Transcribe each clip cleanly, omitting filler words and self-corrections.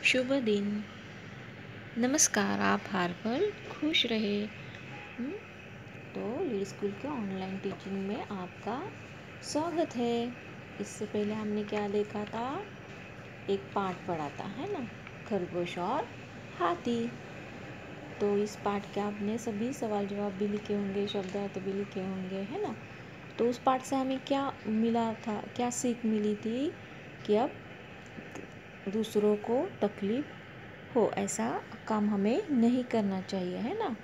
शुभ दिन। नमस्कार, आप हर पल खुश रहे। तो लीड स्कूल के ऑनलाइन टीचिंग में आपका स्वागत है। इससे पहले हमने क्या देखा था, एक पाठ पढ़ा था, है ना, खरगोश और हाथी। तो इस पाठ के आपने सभी सवाल जवाब भी लिखे होंगे, शब्दार्थ भी लिखे होंगे, है ना। तो उस पाठ से हमें क्या मिला था, क्या सीख मिली थी कि अब दूसरों को तकलीफ हो ऐसा काम हमें नहीं करना चाहिए, है ना।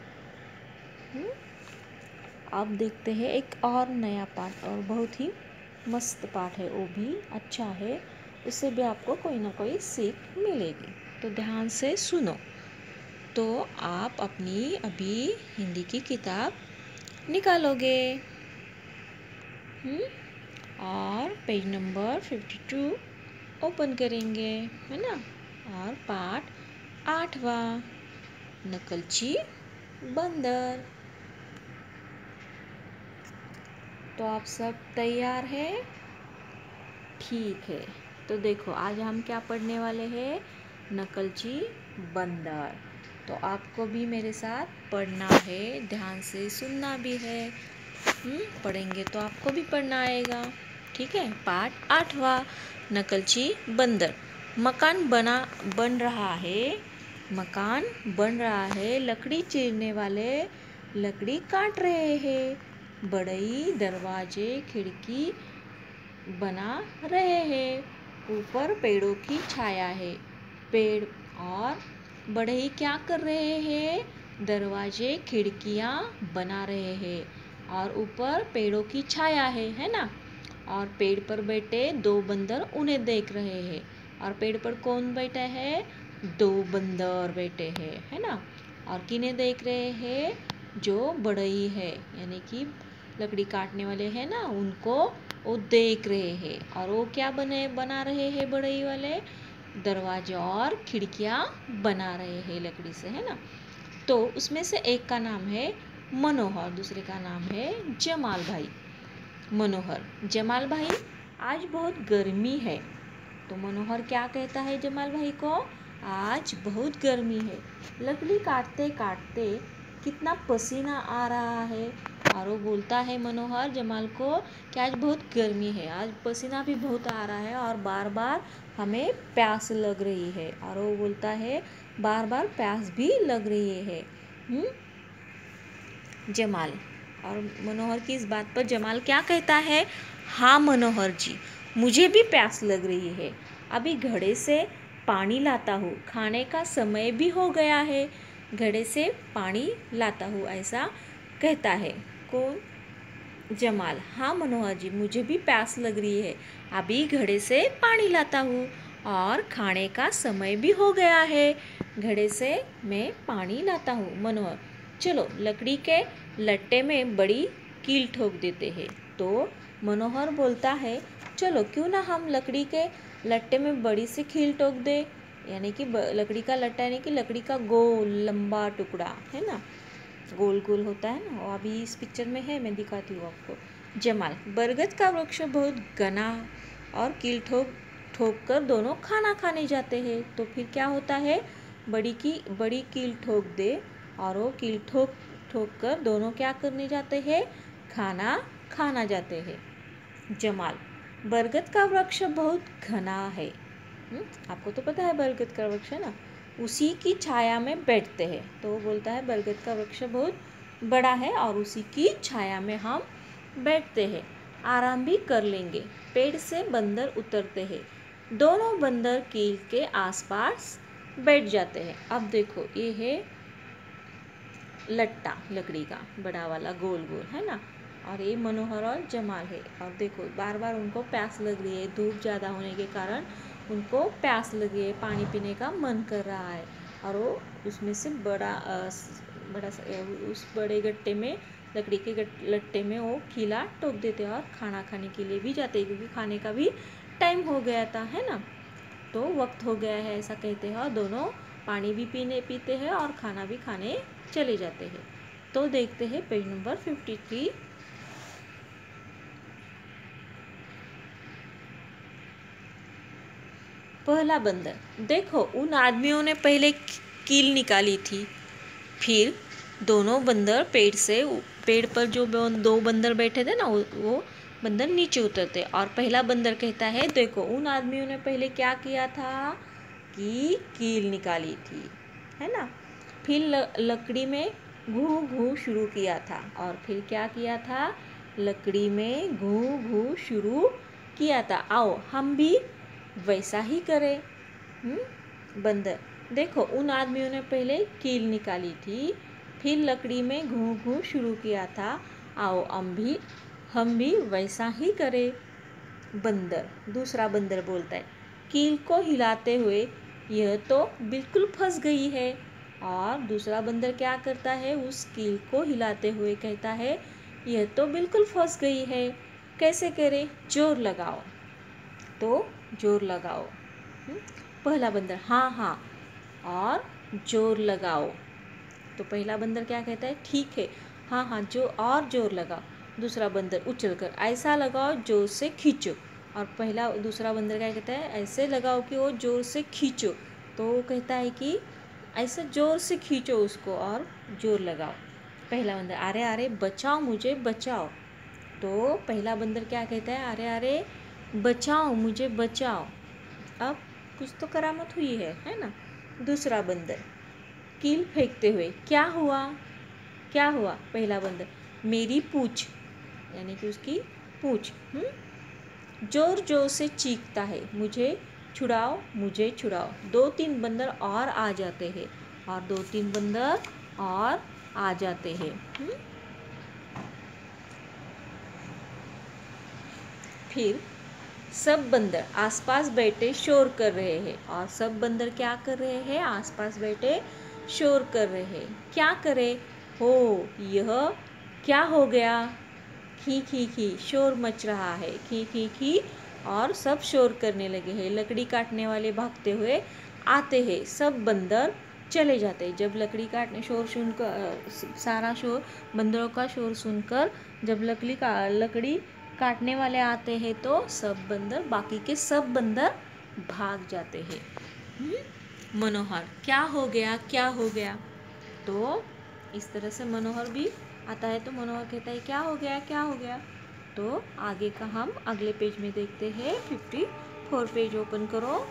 अब देखते हैं एक और नया पाठ, और बहुत ही मस्त पाठ है, वो भी अच्छा है, उससे भी आपको कोई ना कोई सीख मिलेगी। तो ध्यान से सुनो। तो आप अपनी अभी हिंदी की किताब निकालोगे और पेज नंबर 52 ओपन करेंगे, है ना। और पाठ 8वां, नकलची बंदर। तो आप सब तैयार हैं? ठीक है। तो देखो, आज हम क्या पढ़ने वाले हैं, नकलची बंदर। तो आपको भी मेरे साथ पढ़ना है, ध्यान से सुनना भी है। पढ़ेंगे तो आपको भी पढ़ना आएगा। ठीक है। पाठ 8वां, नकलची बंदर। मकान बन रहा है, मकान बन रहा है, लकड़ी चीरने वाले लकड़ी काट रहे हैं, बढ़ई दरवाजे खिड़की बना रहे हैं, ऊपर पेड़ों की छाया है। पेड़ और बढ़ई क्या कर रहे हैं, दरवाजे खिड़कियाँ बना रहे हैं, और ऊपर पेड़ों की छाया है ना। और पेड़ पर बैठे दो बंदर उन्हें देख रहे हैं। और पेड़ पर कौन बैठा है, दो बंदर बैठे हैं, है ना। और किन्हें देख रहे हैं, जो बढ़ई है, यानी कि लकड़ी काटने वाले हैं ना, उनको वो देख रहे हैं। और वो क्या बना रहे हैं, बढ़ई वाले दरवाजे और खिड़कियाँ बना रहे हैं लकड़ी से, है ना। तो उसमें से एक का नाम है मनोहर, दूसरे का नाम है जमाल भाई। मनोहर, जमाल भाई, आज बहुत गर्मी है। तो मनोहर क्या कहता है जमाल भाई को, आज बहुत गर्मी है, लकड़ी काटते काटते कितना पसीना आ रहा है। और वो बोलता है मनोहर जमाल को कि आज बहुत गर्मी है, आज पसीना भी बहुत आ रहा है, और बार बार हमें प्यास लग रही है। और वो बोलता है बार बार प्यास भी लग रही है। जमाल, और मनोहर की इस बात पर जमाल क्या कहता है, हाँ मनोहर जी, मुझे भी प्यास लग रही है, अभी घड़े से पानी लाता हूँ, खाने का समय भी हो गया है, घड़े से पानी लाता हूँ, ऐसा कहता है। कौन, जमाल, हाँ मनोहर जी, मुझे भी प्यास लग रही है, अभी घड़े से पानी लाता हूँ, और खाने का समय भी हो गया है, घड़े से मैं पानी लाता हूँ। मनोहर, चलो लकड़ी के लट्टे में बड़ी कील ठोक देते हैं। तो मनोहर बोलता है, चलो क्यों ना हम लकड़ी के लट्टे में बड़ी सी कील ठोक दे, यानी कि लकड़ी का लट्टा, यानी कि लकड़ी का गोल लंबा टुकड़ा, है ना, गोल गोल होता है ना। और अभी इस पिक्चर में है, मैं दिखाती हूँ आपको। जमाल, बरगद का वृक्ष बहुत घना, और कील ठोक ठोक कर दोनों खाना खाने जाते हैं। तो फिर क्या होता है, बड़ी कील ठोक दे, और वो कील ठोक ठोक कर दोनों क्या करने जाते हैं, खाना खाना जाते हैं। जमाल, बरगद का वृक्ष बहुत घना है, आपको तो पता है बरगद का वृक्ष है ना, उसी की छाया में बैठते हैं। तो वो बोलता है बरगद का वृक्ष बहुत बड़ा है, और उसी की छाया में हम बैठते हैं, आराम भी कर लेंगे। पेड़ से बंदर उतरते हैं, दोनों बंदर कील के आसपास बैठ जाते हैं। अब देखो, ये है लट्टा लकड़ी का बड़ा वाला गोल गोल, है ना। और ये मनोहर और जमाल है। और देखो, बार बार उनको प्यास लग रही है, धूप ज़्यादा होने के कारण उनको प्यास लगी है, पानी पीने का मन कर रहा है। और वो उसमें से उस बड़े गट्टे में, लकड़ी के लट्टे में वो खीला ठोक देते हैं, और खाना खाने के लिए भी जाते हैं, क्योंकि खाने का भी टाइम हो गया था, है ना। तो वक्त हो गया है ऐसा कहते हैं, और दोनों पानी भी पीते हैं और खाना भी खाने चले जाते हैं। तो देखते हैं पेज नंबर 53। पहला बंदर, देखो उन आदमियों ने पहले कील निकाली थी, फिर दोनों बंदर पेड़ पर जो दो बंदर बैठे थे ना, वो बंदर नीचे उतरते और पहला बंदर कहता है देखो उन आदमियों ने पहले क्या किया था कि कील निकाली थी, है ना। फिर लकड़ी में घू घू शुरू किया था, और फिर क्या किया था, लकड़ी में घू घू शुरू किया था। आओ हम भी वैसा ही करें। बंदर, देखो उन आदमियों ने पहले कील निकाली थी, फिर लकड़ी में घू घू शुरू किया था, आओ हम भी वैसा ही करें। बंदर, दूसरा बंदर बोलता है कील को हिलाते हुए, यह तो बिल्कुल फंस गई है। और दूसरा बंदर क्या करता है, उस कील को हिलाते हुए कहता है यह तो बिल्कुल फंस गई है, कैसे करें, जोर लगाओ। तो जोर लगाओ। पहला बंदर, हाँ हाँ और जोर लगाओ। तो पहला बंदर क्या कहता है, ठीक है, हाँ हाँ जो और जोर लगाओ। दूसरा बंदर उछलकर, ऐसा लगाओ जोर से खींचो। और दूसरा बंदर क्या कहता है, ऐसे लगाओ कि वो जोर से खींचो। तो वो कहता है कि ऐसे जोर से खींचो उसको और जोर लगाओ। पहला बंदर, अरे अरे बचाओ मुझे बचाओ। तो पहला बंदर क्या कहता है, अरे अरे बचाओ मुझे बचाओ। अब कुछ तो करामत हुई है ना। दूसरा बंदर कील फेंकते हुए, क्या हुआ क्या हुआ। पहला बंदर, मेरी पूंछ, यानी कि उसकी पूंछ जोर जोर से चीखता है, मुझे छुड़ाओ मुझे छुड़ाओ। 2-3 बंदर और आ जाते हैं, और 2-3 बंदर और आ जाते हैं। फिर सब बंदर आसपास बैठे शोर कर रहे हैं, और सब बंदर क्या कर रहे हैं, आसपास बैठे शोर कर रहे हैं। क्या करे, हो यह क्या हो गया, खी खी खी शोर मच रहा है, खी खी खी, और सब शोर करने लगे हैं। लकड़ी काटने वाले भागते हुए आते हैं, सब बंदर चले जाते हैं। जब लकड़ी काटने शोर सुनकर, सारा शोर बंदरों का शोर सुनकर जब लकड़ी काटने वाले आते हैं तो सब बंदर, बाकी के सब बंदर भाग जाते हैं। मनोहर, क्या हो गया क्या हो गया। तो इस तरह से मनोहर भी आता है, तो मनोहर कहता है क्या हो गया क्या हो गया। तो आगे का हम अगले पेज में देखते हैं। 54 पेज ओपन करो।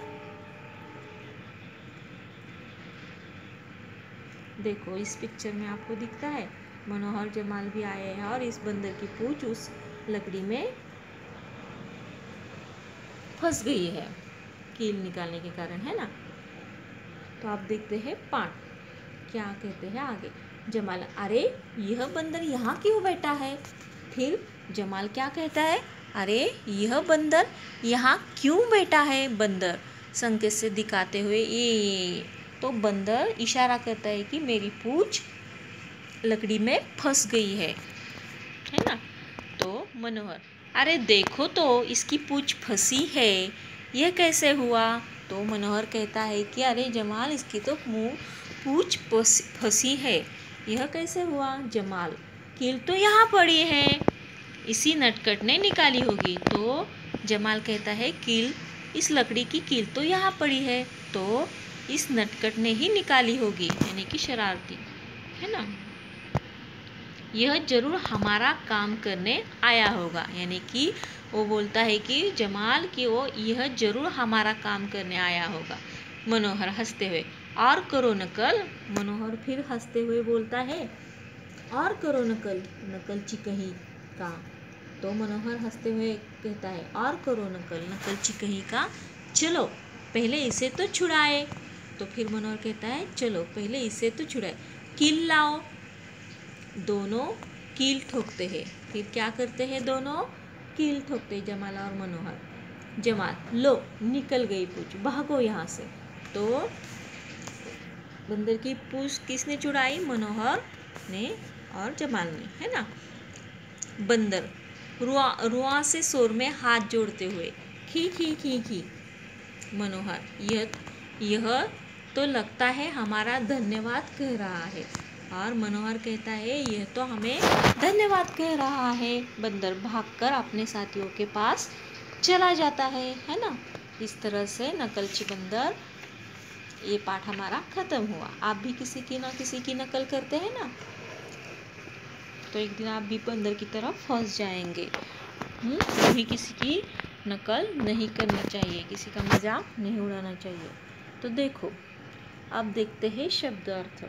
देखो इस पिक्चर में आपको दिखता है मनोहर जमाल भी आए हैं, और इस बंदर की पूंछ उस लकड़ी में फंस गई है कील निकालने के कारण, है ना। तो आप देखते हैं पाठ क्या कहते हैं आगे। जमाल, अरे यह बंदर यहाँ क्यों बैठा है। फिर जमाल क्या कहता है, अरे यह बंदर यहाँ क्यों बैठा है। बंदर संकेत से दिखाते हुए ये, तो बंदर इशारा करता है कि मेरी पूंछ लकड़ी में फंस गई है ना। तो मनोहर, अरे देखो तो इसकी पूंछ फंसी है, यह कैसे हुआ। तो मनोहर कहता है कि अरे जमाल इसकी तो पूंछ फंसी है, यह कैसे हुआ। जमाल, कील तो यहाँ पड़ी है, इसी नटखट ने निकाली होगी। तो जमाल कहता है कील, इस लकड़ी की कील तो यहाँ पड़ी है, तो इस नटखट ने ही निकाली होगी, यानी कि शरारती, है ना। यह जरूर हमारा काम करने आया होगा, यानी कि वो बोलता है कि जमाल कि वो यह जरूर हमारा काम करने आया होगा। मनोहर हंसते हुए, और करो नकल। मनोहर फिर हंसते हुए बोलता है और करो नकल, नकलची कहीं का। तो मनोहर हंसते हुए कहता है और करो नकल, नकलची कहीं का, चलो पहले इसे तो छुड़ाए। तो फिर मनोहर कहता है चलो पहले इसे तो छुड़ाए, कील लाओ। दोनों कील ठोकते हैं। फिर क्या करते हैं, दोनों कील ठोकते हैं, जमाल और मनोहर। जमाल, लो निकल गई पूंछ, भागो यहाँ से। तो बंदर की पूंछ किसने छुड़ाई, मनोहर ने और जमाल ने, है ना। बंदर रुआ से शोर में हाथ जोड़ते हुए, खी खी खी खी। मनोहर, यह तो लगता है हमारा धन्यवाद कह रहा है। और मनोहर कहता है यह तो हमें धन्यवाद कह रहा है। बंदर भागकर अपने साथियों के पास चला जाता है ना। इस तरह से नकलची बंदर, ये पाठ हमारा खत्म हुआ। आप भी किसी की ना किसी की नकल करते हैं ना, तो एक दिन आप भी बंदर की तरह फंस जाएंगे। कभी किसी की नकल नहीं करनी चाहिए, किसी का मजाक नहीं उड़ाना चाहिए। तो देखो, अब देखते हैं शब्दार्थ।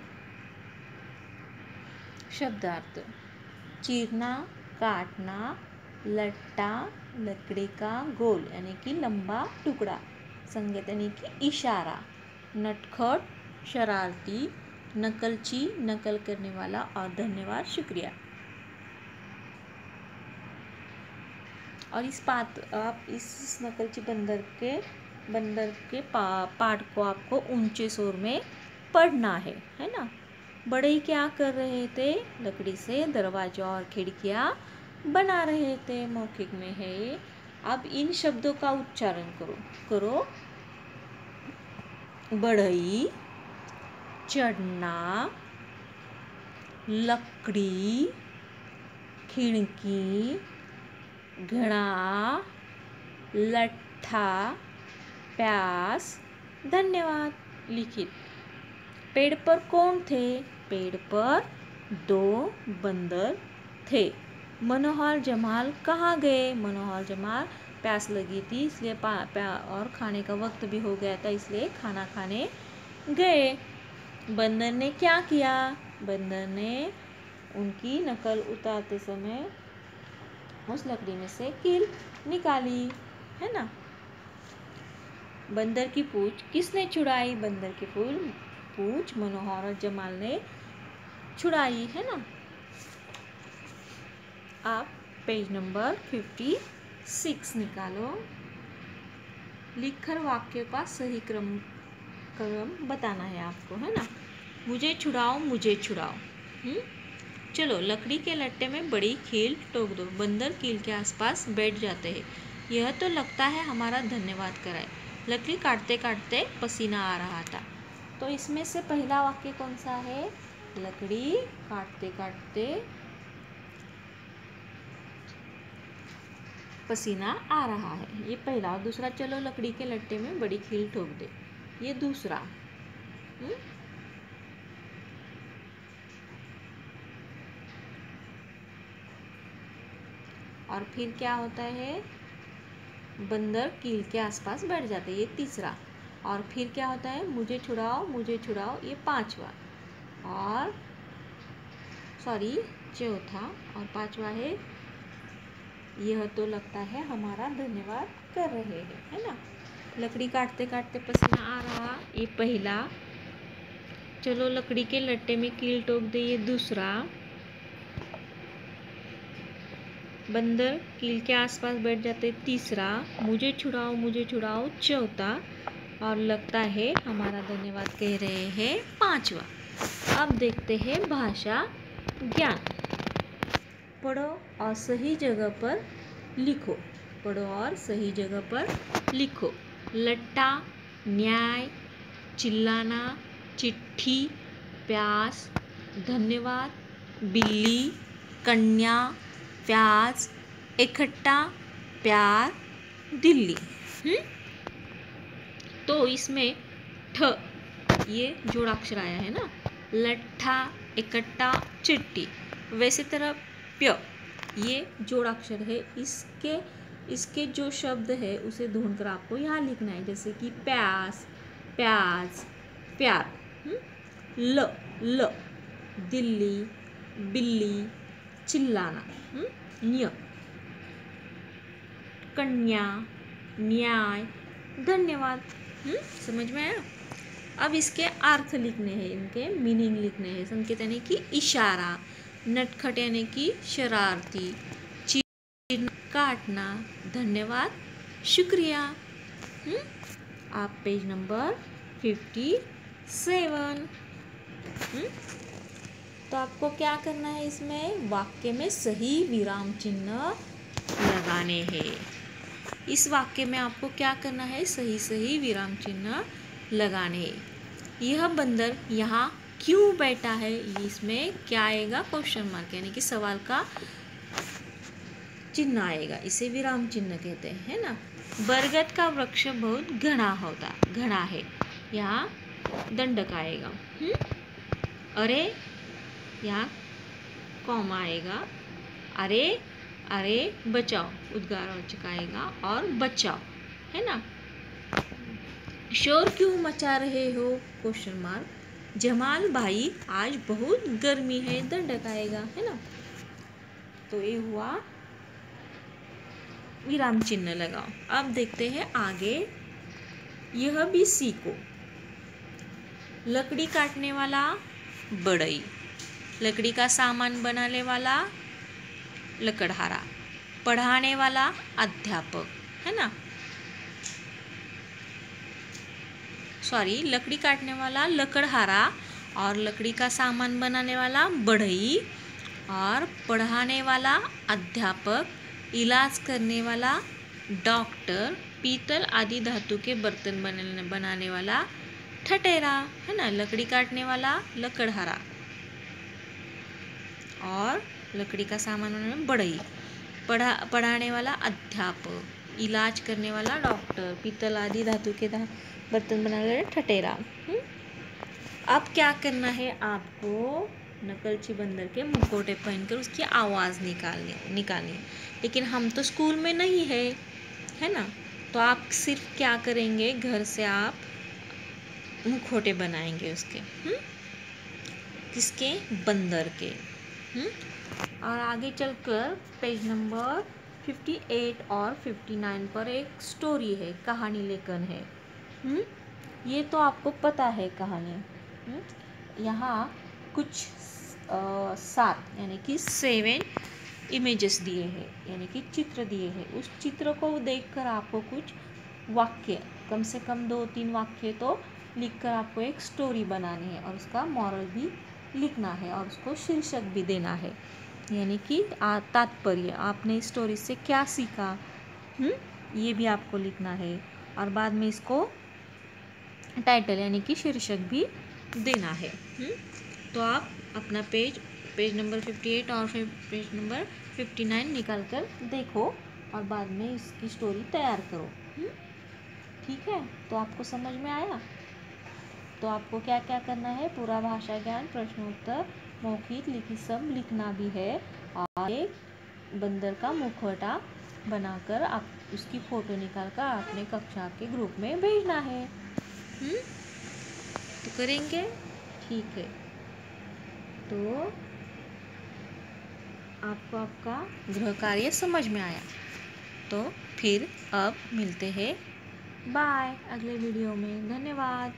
शब्दार्थ: चीरना, काटना, लट्टा, लकड़ी का गोल यानी कि लंबा टुकड़ा, संकेत यानी कि इशारा, नटखट, शरारती, नकलची, नकल करने वाला, और धन्यवाद, शुक्रिया। और आप इस नकलची बंदर के पाठ को आपको ऊंचे शोर में पढ़ना है ना। बड़े क्या कर रहे थे? लकड़ी से दरवाजा और खिड़कियां बना रहे थे। मौखिक में है ये। अब इन शब्दों का उच्चारण करो। बढ़ई, चढ़ना, लकड़ी, खिड़की, घड़ा, लट्ठा, प्यास, धन्यवाद। लिखित: पेड़ पर कौन थे? पेड़ पर 2 बंदर थे। मनोहर जमाल कहाँ गए? मनोहर जमाल, प्यास लगी थी इसलिए और खाने का वक्त भी हो गया था इसलिए खाना खाने गए। बंदर ने क्या किया? बंदर ने उनकी नकल उतारते समय उस लकड़ी में से कील निकाली, है ना। बंदर की पूंछ किसने छुड़ाई? बंदर की पूंछ मनोहर और जमाल ने छुड़ाई, है ना। आप पेज नंबर 56 निकालो। लिखकर वाक्य का सही क्रम बताना है आपको, है ना। मुझे छुड़ाओ, मुझे छुड़ाओ। चलो, लकड़ी के लट्टे में बड़ी कील ठोक दो। बंदर कील के आसपास बैठ जाते हैं। यह तो लगता है हमारा धन्यवाद कराए। लकड़ी काटते काटते पसीना आ रहा था। तो इसमें से पहला वाक्य कौन सा है? लकड़ी काटते काटते पसीना आ रहा है, ये पहला। और दूसरा, चलो लकड़ी के लट्टे में बड़ी कील ठोक दे, ये दूसरा। और फिर क्या होता है? बंदर कील के आसपास बैठ जाते, ये तीसरा। और फिर क्या होता है? मुझे छुड़ाओ, मुझे छुड़ाओ, ये पांचवा। और चौथा। और पांचवा है, यह तो लगता है हमारा धन्यवाद कर रहे हैं, है ना। लकड़ी काटते काटते पसीना आ रहा, ये पहला। चलो लकड़ी के लट्टे में कील ठोक दे, ये दूसरा। बंदर कील के आसपास बैठ जाते, तीसरा। मुझे छुड़ाओ, चौथा। और लगता है हमारा धन्यवाद कह रहे हैं, पांचवा। अब देखते हैं भाषा ज्ञान। पढ़ो और सही जगह पर लिखो। पढ़ो और सही जगह पर लिखो। लट्टा, न्याय, चिल्लाना, चिट्ठी, प्यास, धन्यवाद, बिल्ली, कन्या, प्याज, इकट्ठा, प्यार, दिल्ली। तो इसमें ठ, ये जोड़ाक्षर आया है ना। लट्ठा, इकट्ठा, चिट्ठी। वैसे तरह प्य, ये जोड़ाक्षर है। इसके जो शब्द है उसे ढूंढकर आपको यहाँ लिखना है, जैसे कि प्यास, प्याज, प्यार। ल, दिल्ली, बिल्ली, चिल्लाना। न्य, कन्या, न्याय, धन्यवाद। समझ में आया? अब इसके अर्थ लिखने हैं, इनके मीनिंग लिखने हैं। संकेत यानी कि इशारा, नटखट यानी कि शरारती, चीरना, काटना, धन्यवाद, शुक्रिया। आप पेज नंबर 57। तो आपको क्या करना है? इसमें वाक्य में सही विराम चिन्ह लगाने हैं। इस वाक्य में आपको क्या करना है? सही विराम चिन्ह लगाने हैं। यह बंदर यहाँ क्यों बैठा है? इसमें क्या आएगा? क्वेश्चन मार्क, यानी कि सवाल का चिन्ह आएगा। इसे विराम चिन्ह कहते हैं, है ना। बरगद का वृक्ष बहुत घना है। यहाँ दंडक आएगा। अरे, यहाँ कॉमा आएगा। अरे अरे बचाओ, उद्गारवाचक आएगा और बचाओ, है ना। शोर क्यों मचा रहे हो, क्वेश्चन मार्क। जमाल भाई आज बहुत गर्मी है, दंडक आएगा, है ना। तो ये हुआ, विराम चिन्ह लगाओ। अब देखते हैं आगे। यह भी सीखो। लकड़ी काटने वाला बढ़ई, लकड़ी का सामान बनाने वाला लकड़हारा, पढ़ाने वाला अध्यापक, है ना। सॉरी, लकड़ी काटने वाला लकड़हारा और लकड़ी का सामान बनाने वाला बढ़ई और पढ़ाने वाला अध्यापक, इलाज करने वाला डॉक्टर, पीतल आदि धातु के बर्तन बनाने वाला ठठेरा, है ना। लकड़ी काटने वाला लकड़हारा और लकड़ी का सामान बनाने वाला बढ़ई, पढ़ाने वाला अध्यापक, इलाज करने वाला डॉक्टर, पीतल आदि धातु के बर्तन बनाने वाला ठठेरा। अब क्या करना है आपको, नकलची बंदर के मुखौटे पहनकर उसकी आवाज़ निकालनी। लेकिन हम तो स्कूल में नहीं है ना। तो आप सिर्फ क्या करेंगे, घर से आप मुखौटे बनाएंगे उसके, किसके, बंदर के। और आगे चलकर पेज नंबर 58 और 59 पर एक स्टोरी है, कहानी लेखन है। ये तो आपको पता है कहानी। यहाँ कुछ 7 यानी कि 7 इमेजेस दिए हैं, यानी कि चित्र दिए हैं। उस चित्र को देखकर आपको कुछ वाक्य, कम से कम 2-3 वाक्य तो लिखकर आपको एक स्टोरी बनानी है और उसका मॉरल भी लिखना है और उसको शीर्षक भी देना है, यानी कि तात्पर्य, आपने इस स्टोरी से क्या सीखा, ये भी आपको लिखना है। और बाद में इसको टाइटल यानी कि शीर्षक भी देना है। तो आप अपना पेज नंबर 58 और फिर पेज नंबर 59 निकाल कर देखो और बाद में इसकी स्टोरी तैयार करो। ठीक है, तो आपको समझ में आया। तो आपको क्या क्या करना है, पूरा भाषा ज्ञान, प्रश्नोत्तर, मौखिक, लिखित सब लिखना भी है और एक बंदर का मुखौटा बनाकर आप उसकी फ़ोटो निकाल कर अपने कक्षा के ग्रुप में भेजना है। तो करेंगे, ठीक है। तो आपको आपका गृह कार्य समझ में आया। तो फिर अब मिलते हैं, बाय, अगले वीडियो में। धन्यवाद।